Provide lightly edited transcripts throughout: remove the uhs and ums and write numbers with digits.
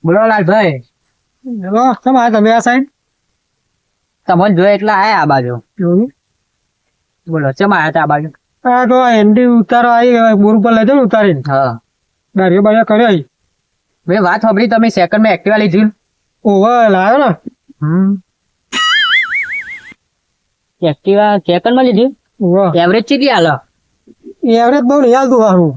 બોલો લાલભાઈ. હેલો કેમ આ તમે આ સાઈડ તમને જોયે એટલે આયા આ બાજુ. જોયું બોલો ચમ આયા તા આ બાજુ? આ તો એન્ડી ઉતારો આવી ગયો બોર ઉપર લઈ જાવ ઉતારીને હા દાઢીઓ બાઢીઓ કર્યો મેં વાત સાંભળી તમે સેકન્ડમાં એક્ટિવા લીધી. ઓવર લાવ્યો ને એક્ટિવા સેકન્ડમાં લીધી. ઓવર એવરેજ કેટલી હાલો? એવરેજ બહુ નહીં હાલતું સારું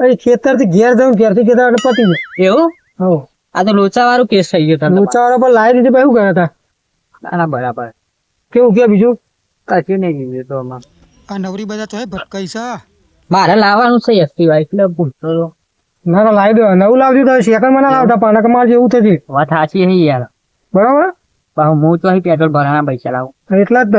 અહીં ખેતર થી ઘેર જાઉં ઘેર થી ખેતર એટલે પતી જાય. એવું? હો આ તો લોચા વાળું કેસ થઈ ગયો તમારો. ઊંચાવાળા પર લાવી દીધી પછી શું ગયા હતા ના ના બરાબર. કેવું કે બીજું કશું નહીં કીધું તો આમાં. આ નવરી બધા તો ભટકાઈ છે મારે લાવવાનું છે એક્ટિવા એટલે પૂછતો તો. ના લાવી દો નવું લાવજો તો સેકન્ડ માં ના લાવતા પાના કમાર જેવું થશે વાત સાચી છે યાર. બરાબર પણ હું તો અહીં પેટ્રોલ ભરાના પૈસા લાવું. એટલા જ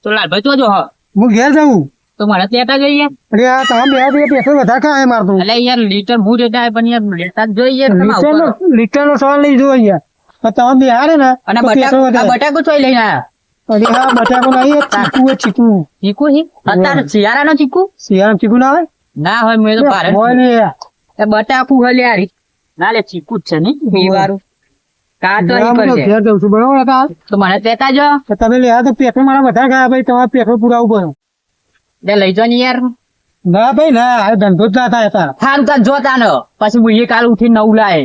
તો લાલભાઈ તો જો હ હું ઘેર જાઉં તો મને લેતા જોઈએ. અરે આ તમે બે પેટ્રોલ વધારે ખાય મારતું એટલે યાર લીટર હું લેતા હોય પણ યાર લેતા જ જોઈએ. લીટર નો સવાલ નહીં જોવો અહીંયા તમે બે હારે ને અને તો પેટ્રોલ વધારે. બટાકો ચોઈ લઈને આયા. અરે હા બટાકો નહીં ચીકુ ચીકુ ચીકુ છે અત્યારે શિયાળાનો ચીકુ શિયાળા ચીકુ ના હોય ના હોય. મેં તો ભારે હોય ને એ બટાકુ હોય યાર. ના લે ચીકુ જ છે ને બી વાળું કાચો નહીં હું તો પડશે. ઘેર જાઉં છું બરાબર હતા તો મને લેતા જો. તો તમે લે તો પેટ્રોલ મારા વધારે ખાયા ભાઈ તમારે પેટ્રોલ પુરાવું પડે લે લઈ જો ને યાર. ના ભાઈ ના આ ધંધો જ ના થાય તાર સારું તાર જોતા ન પછી હું કાલ ઉઠી નવું લાવે.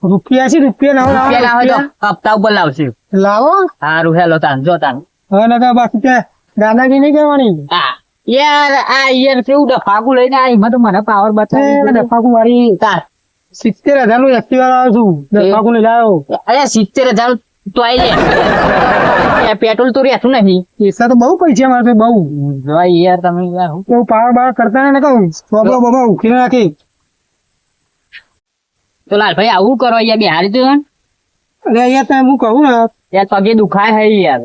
રૂપિયા છે રૂપિયા રૂપિયા લાવે તો લાવો હપ્તા ઉપર લાવશે. લાવો સારું હેલો તાન જોતા. હવે ના તો બાકી કે દાદાગી નહીં કરવાની હા યાર આ યાર કેવું ડફાકું લઈને આ એમાં તો મને પાવર બતાવે. ડફાકુ મારી તાર 70,000 નું એક્ટિવા લાવ્યો છું ડફાકુ લઈ લાવ્યો અરે 70,000 તો આઈ લે. પેટ્રોલ તો રહેતું નહીં. પૈસા તો બહુ પૈસા મારે તો બહુ જો યાર તમે યાર હું કેવું પાવર બાવર કરતા ને કહું બાબા બાબા ઉખીને રાખી તો લાલભાઈ આવું કરો યાર બિહારી તો અરે અહીંયા તમે હું કહું ને યાર પગે દુખાય હે યાર.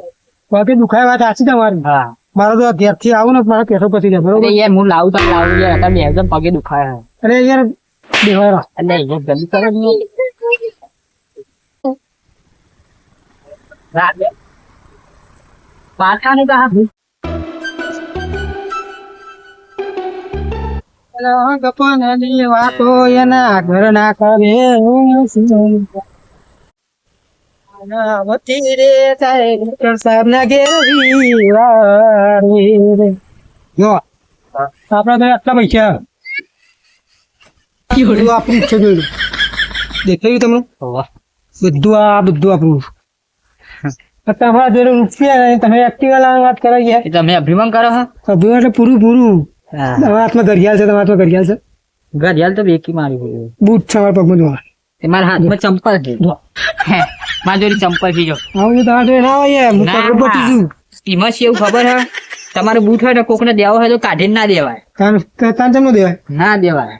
બાકી દુખાય વાત સાચી તમારી હા મારે તો ઘેર થી આવું ને મારા પેટ્રોલ પતી જાય બરોબર અરે યાર હું લાવું તો લાવું યાર અત્યારે બે એકદમ પગે દુખાય હે. અરે યાર બેવાય એટલે યાર જલ્દી કરો ને. રાત પાછા નહીં કહા ગપનની વાતો એના ઘર ના કરે વતી રે થાય ડોક્ટર સાહેબ ના ઘેર વીવારે જો આપણા તો આટલા પૈસા બધું આપણું છે જોયું દેખાયું તમને બધું આપણું તમારા જોડે રૂપિયા નહીં તમે એક્ટિવા લાવવાની વાત કરો યાર તમે અભિમાન કરો હા. અભિમાન એટલે પૂરું તમારા હાથમાં ઘડિયાળ છે તમારા હાથમાં ઘડિયાળ છે ઘડિયાળ તો બેકી મારી હોય. બૂટ છે મારા પગમાં જોવા મારા હાથમાં ચંપલ છે. મારી જોડે ચંપલ છે જો. આવું તમારા જોડે ના હોય યાર હું ના, પગ પતી છું એમાં છે એવું ખબર હે તમારે બૂટ હોય ને કોકને દેવો હોય તો કાઢીને ના દેવાય. તાન ચમ નો દેવાય ના દેવાય.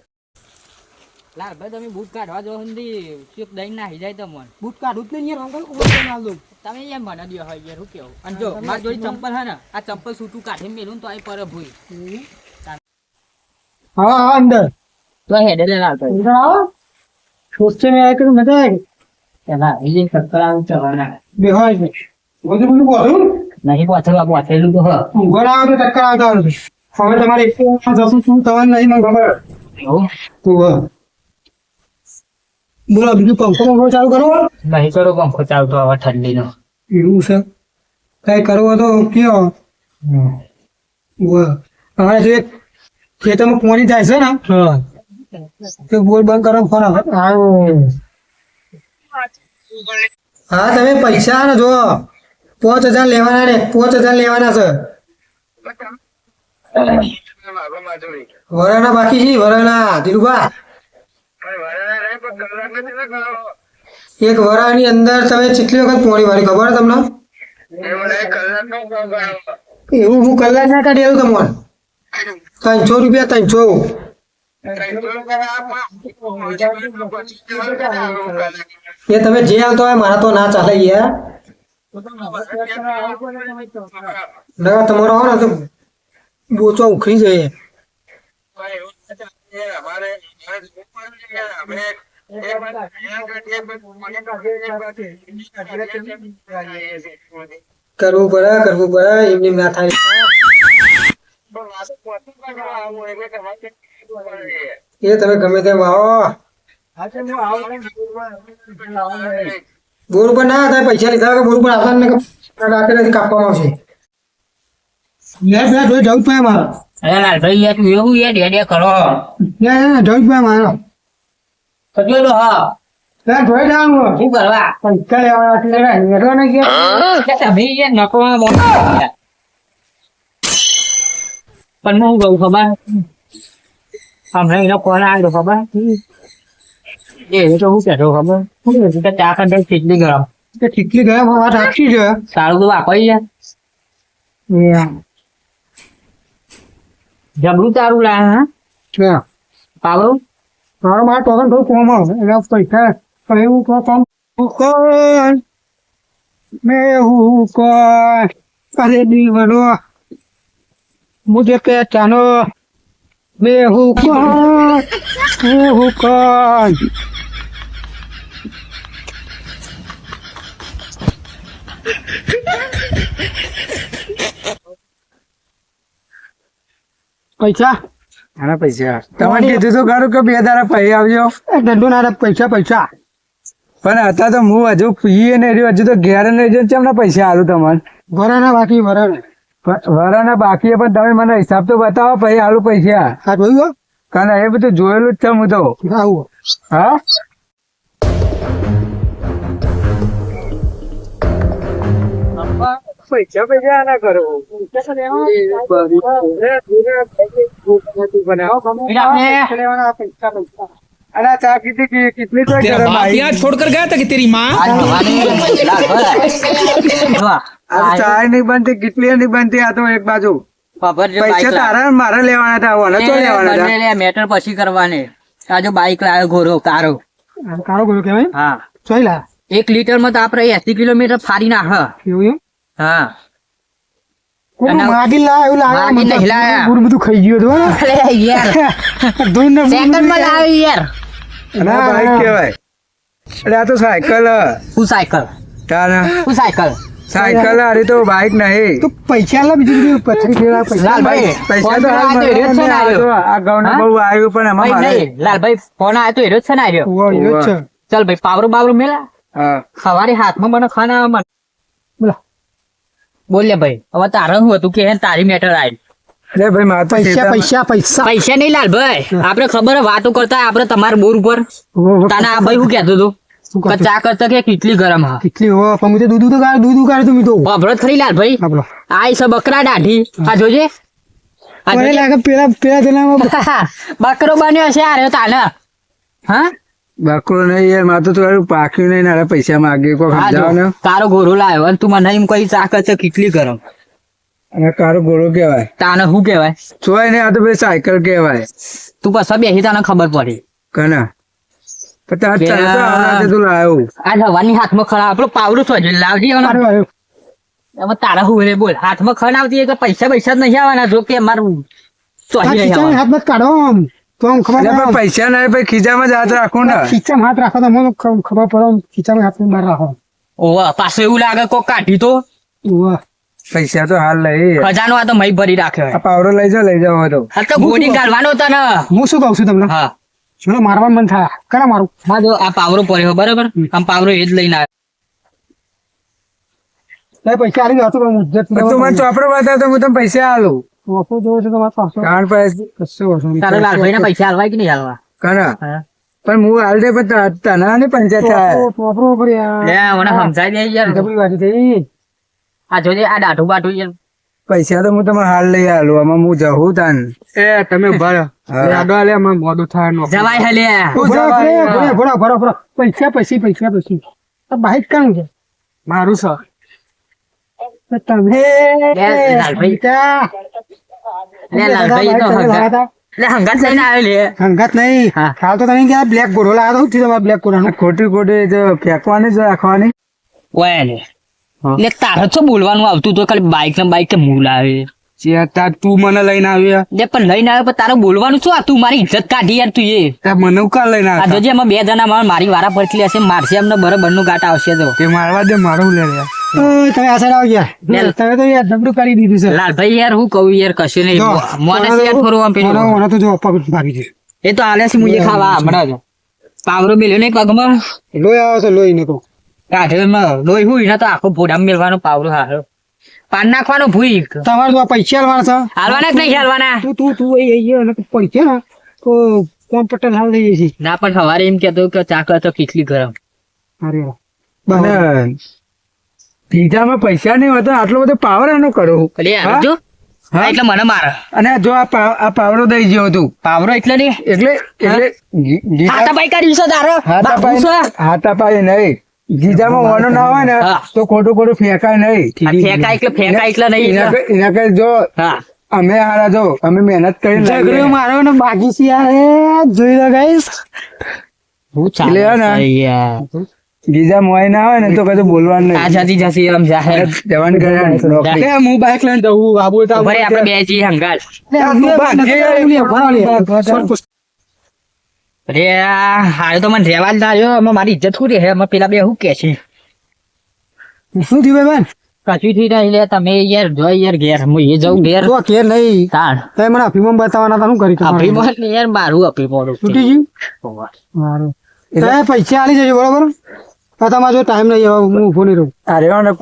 લાલભાઈ તમે બૂટ કાઢવા જો સુધી ચૂપ દઈ નાખી જાય તમને. બૂટ કાઢું જ નહીં યાર અંકલ ઉભો ના દો તમે યાર મને દો હોય યાર શું કેવું. અને જો મારી જોડે ચંપલ હે ને આ ચંપલ સૂટું કાઢીને મેલું તો આ પર ભૂઈ હા હા અંદર તો હેડે લે લાલભાઈ. અંદર આવો સોચે મેં આયા કરું મજા આવી એના બીજે સત્તરા ચવાના બે હોય છે બધું બોલું નહીં પાછળ પાછળનું તો હ ઊંઘો ના આવે તો ચક્કર આવતા હોય છે હવે તમારે એક જશું શું થવાનું નહીં મને ખબર એવું તું બોલો બીજું પંખો પંખો ચાલુ કરો નહીં કરો પંખો ચાલતો હવે ઠંડીનો. એવું છે કઈ કરવો તો કયો હવે જો એક ખેતરમાં પાણી જાય છે ને તો બોલ બંધ કરો ફોન આવે હા તમે પૈસા ને જો 5,000 લેવાના ને 5,000 લેવાના છે વરાના બાકી છે વરાના ધીરુભા એક વરાની અંદર તમે કેટલી વખત પોણી વાળી ખબર તમને એવું હું કલાક ના કાઢી આવું તમને 300 રૂપિયા 300 એ તમે જે આવતો હોય મારા તો ના ચાલે યાર ના તમારો હોય ને તો બોચો ઉખડી જાય કરવું પડે એમની ના થાય એ તમે ગમે તેમ આવો બોર ઉપર ના થાય પૈસા લીધા કે બોર ઉપર આવતા ને રાતે નથી કાપવામાં આવશે યાર બે જવું પડે મારો અરે લાલભાઈ યાર તું એવું યાર ડેડે કરો યાર જવું પડે મારો કજોલો હા યાર જોઈ જવાનું શું કરવા પૈસા લેવાના છે હેડો ને કે તમે યાર નકવા મોટા પણ હું કહું ખબર હમણાં એનો કોલ આવ્યો ખબર એ તો હું કહેતો ખબર શું કહેતું કે ચા કંડે કેટલી ગરમ તે ઠીકલી ગયા વાત સાચી છે સારું તો વાપરી યાર જબરું તારું લાયા હા ક્યાં પાવડું મારો મારા ટોકન થોડું કોમ આવે એના પૈસા એવું કોમ કોણ મેં હું કોણ અરે દીવાનો મુझे पहचानो मैं हूँ कौन પૈસા આના પૈસા તમને કીધું તો ખરું કે 2 દાડા પૈ આવજો ધંધો ના પૈસા પૈસા પણ હતા તો હું હજુ પીએ ને રહ્યો હજુ તો ઘેર નહીં જો ચેમના પૈસા આલું તમને વરાના બાકી વરાને વરાના બાકી પણ તમે મને હિસાબ તો બતાવો પછી આલુ પૈસા હા જોયું કારણ એ બધું જોયેલું જ છે હું તો આવું હા પૈસા પૈસા ના કરો અરે ચા કીધી કેટલી તો ગરમ આવી छोड़कर गया था कि तेरी माँ આ ચા નહીં બનતી કેટલી નહીં બનતી આ તો એક બાજુ પૈસા તારા ને મારા લેવાના હતા ઓને તો લેવાના હતા મેટર પછી કરવાને આ જો બાઈક લાવ્યો ઘોરો કારો કારો ગયો કેવાય હા જોઈ લા 1 લીટર માં તો આપડે 80 કિલોમીટર ફાડી નાખ એવું હા કોણ માગી લા એવું લાગે માગી મને નહીં લાયા. ગુડ બધું ખાઈ ગયો તો અરે યાર ધોઈને સેકન્ડ માં લાવ્યો યાર ના બાઈક કેવાય અરે આ તો સાયકલ હું સાયકલ તારા હું સાયકલ સાયકલ અરે તો બાઈક નહીં તો પૈસા લા બીજું બધું પથરી ફેરા પૈસા લાલભાઈ પૈસા તો હાલ ફોન મળે આવ્યો છે ને ને, આ આવ્યો. તો આ ગાઉને હા? બહુ આવ્યું પણ એમાં ભાઈ મારે નહીં લાલભાઈ ફોન આવ્યો તો એરો જ છે ને આવ્યો ઓવા એ જ છે ચાલ ભાઈ પાવરો બાવરો મેલા હા સવારે હાથમાં મને ખાના મને બોલા બોલ લે ભાઈ હવે તારે શું હતું કે હે તારી મેટર આવી અરે ભાઈ મારે તો પૈસા ખેતરમાં- પૈસા પૈસા પૈસા નહીં લાલભાઈ આપડે ખબર હે વાતો કરતા આપડે તમારા બોર ઉપર તાના આ ભાઈ શું કહેતો હતો શું કે કરતો? ચા કરતા કે કેટલી ગરમ હા કેટલી હો પણ દૂધ તો કાઢ દૂધ કાઢ તું તો વાપરો જ ખરી લાલભાઈ આપલો આ છે બકરા દાઢી આ જોજે આ મને જોજે. લાગે પેલા પેલા જણામાં બકરો બન્યો છે આરે તાને હા બકરો નહીં યાર મારે તો થોડું પાક્યું નહીં ને અરે પૈસા માંગે કોઈ આ જો, સમજાવો ને તારો ગોરો લાવ્યો અને તું મને એમ કઈ ચા કરતા કેટલી ગરમ અને કારો ગોળો કહેવાય તાને શું કહેવાય જોય ને આ તો ભાઈ સાયકલ કહેવાય તું પાછા બેસી તને ખબર પડી કના પણ તાર તને તો પેલા- આવડે તું લાવ્યો આ હવાની હાથમાં ખરા આપણો પાવડો છો લાવજી હવે. આવ્યો આવ્યો એમાં તારા હું રે બોલ હાથમાં ખણ આવતી એટલે પૈસા પૈસા જ નહીં આવવાના જો કે મારું આ ચોહી નહીં ખીચામાં આવવાના. હાથ મત કાઢો આમ. તો આમ ખબર એટલે પડે પણ આમ. પૈસા નહીં ભાઈ ખીચામાં જ હાથ રાખું ને ખીચામાં હાથ રાખો તો મને ખબર પડે આમ. ખીચામાં હાથ બહાર રાખો ઓવા પાછું એવું લાગે કોક કાઢી તો વાહ. પૈસા તો હાલ લઈ ખજાનો આ તો મય ભરી રાખ્યો આ પાવડો લઈ જાઓ હવે તો આ તો ગોળી ગાળવાનો હતો ને હું શું કહું છું તમને હા ચલો મારવા મન થાય કરા મારું હા જો આ પાવરો પડ્યો બરાબર આમ પાવરો એ જ લઈને આવ્યો તો પૈસા આલી દો તો પણ ઇજ્જત પણ તું મને ચોપડો બતાવ તો હું તને પૈસા આલું ઓફો જોવો છો તો મારા પાસે કારણ પછી કશો વાંધો નહીં. તારા લાલભાઈ ના પૈસા હાલવાય કે નહીં હાલવા કના હા. પણ હું હાલ દે પણ તને ને પંચાયત થાય વાપરો ઉપર યાર. લે મને સમજાય દે યાર ડબલી વાટી થઈ. આ જોજે આ દાઢું બાઢું યાર પૈસા તો હું તમે હાલ લઈ આલું આમાં હું જવું તાન એ તમે ભરો હા. આડો આલે આમાં મોડું થાય નો જવાય હે લે ભરો પૈસા પૈસા આ બાઈક કામ છે મારું છે તો તમે લે, લાલભાઈ. પૈસા. લે લાલભાઈ તો હંગાત લે હંગાત લઈને આવ્યો લે હંગાત નહીં હા. ખ્યાલ તો તમે કે બ્લેક ઘોડો લાવ્યો હતો તમારે બ્લેક ઘોડાનો ખોટી ખોટી જો ફેંકવાની જ રાખવાની ઓય લે લે તારે તો બોલવાનું આવતું તો ખાલી બાઈક ને બાઈક કે મૂળ આવે તાર તું મને લઈને આવ્યો લે પણ લઈને આવ્યો પણ તારે બોલવાનું શું હતું મારી ઇજ્જત કાઢી યાર તું એ મને કા લઈને આ જોજે એમાં 2 જણા મારી વારા પડતી હશે મારશે એમને બરાબર નું ગાટ આવશે તો તે મારવા દે મારું લે તમે આ સાઈડ આવી ગયા તમે તો યાર જબરું કરી દીધું છે લાલભાઈ યાર હું કહું યાર કશું નહીં જો, મોને યાર થોડું આમ પેલું મને તો જો પગ ભાગી છે એ તો આલે છે મુજે ખાવા હમણાં જ પાવરો મેલ્યો નહીં પગમાં લોહી આવે છે લોહી ને તો કાઢેમાં લોહી હોય ને તો આખો ભોડામાં મેળવાનો પાવરો હારો પાન નાખવાનો ભૂઈ તમારે તો આ પૈસા હાલવાના છે હાલવાના કે નહીં હાલવાના તું એ પૈસા ને તો કોમ્પ્યુટર હાલ લઈએ છીએ ના પણ સવારે એમ કેતો કે ચાકર તો કેટલી ગરમ અરે અને પીઝામાં પૈસા નહીં હોતા આટલો બધો પાવર એનો કરો એટલે યાર જો હા એટલે મને મારે અને જો આ પાવરો દઈ ગયો તું પાવરો એટલે નહીં એટલે હાથાપાઈ કરી છે તારો બાપુ છે. હાથાપાઈ નહીં ગીજામાં વાનો ના હોય ને હા. તો ખોટું ફેંકાય નહીં ફેંકાય એટલે નહીં એના કઈ જો હા અમે હારા જો અમે મહેનત કરીને ઝઘડો લાવીએ. મારો ને બાકી છે યાર જોઈ લો ગાઈસ હું એટલે હે ને, યાર ગીજા મોય ના હોય ને તો કશું બોલવાનું આ નહીં જતી જશે એમ જાહેર જવાનું કરે નોકરી. લે, હું બાઈક લઈને જવું આબુ તો ભરે આપણે બે જઈએ હંગાલ અરે હારે તો મને રેવા જ ના આમાં મારી ઇજ્જત શું રે આમાં પેલા બે શું કે છે શું થયું ભાઈ કશું થઈ રહ્યા લે તમે યાર જો યાર ઘેર હું એ જાઉં ઘેર તો કે નહીં તાણ તમે મને અભિમાન બતાવવાના હતા શું કરી તમારે? અભિમાન ને યાર મારું અભિમાન તૂટી ગયું મારું તમે પૈસા આલી જજો બરોબર આ તમારે જો ટાઈમ નહીં હવે હું ઉભો નહીં રહું અરે ને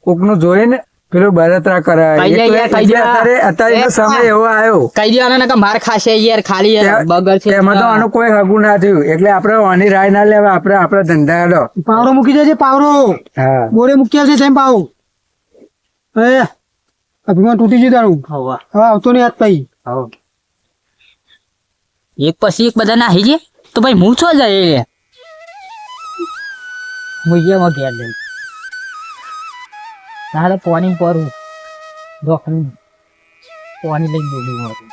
કોકનું જોઈને પેલું બળતરા કરાય કઈ જાય યાર, કઈ જાય. અત્યારે સમય એવો આવ્યો કઈ દેવાના કે માર ખાશે યાર ખાલી યાર બગર છે એમાં તો આનું કોઈ હગું ના થયું એટલે આપણે આની રાય ના લેવા આપણે આપણા ધંધા હેડો. પાવરો મૂકી જજે પાવરો હા બોરે મૂકી આવશે તેમ પાવ એ અભિમાન તૂટી ગયું તારું હવા હવે આવતો નહીં હાથ પાઈ એક પછી એક બધા નાહી છે તો ભાઈ હું છો જાય મુજ્યામાં ઘેર લઈ ના તો પાણી પરું જોખમ પાણી લઈ ડૂબી મારું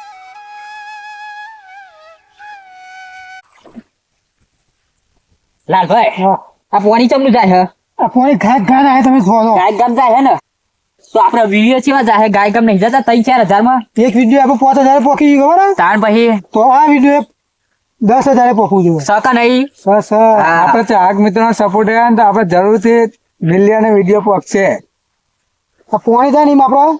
લાલભાઈ આ પાણી ચમનું જાય હે આ પોણી ઘાટ ઘાટ આવે તમે છો ગાય ગામ જાય હે ને તો આપડે વિડીયો કેવા જાય ગાય ગામ નહીં જતા 3-4 હજારમાં એક વિડીયો આપણે 5000 પોકી ગયો ખબર તાણ પછી તો આ વિડીયો 10,000 પોકવું જોઈએ સકા નહીં આપણે ચાહક મિત્રોનો સપોર્ટ રહ્યા ને તો આપણે જરૂરથી મિલિયન વિડીયો પહોંચશે આ પોણી થાય નહીં આપણો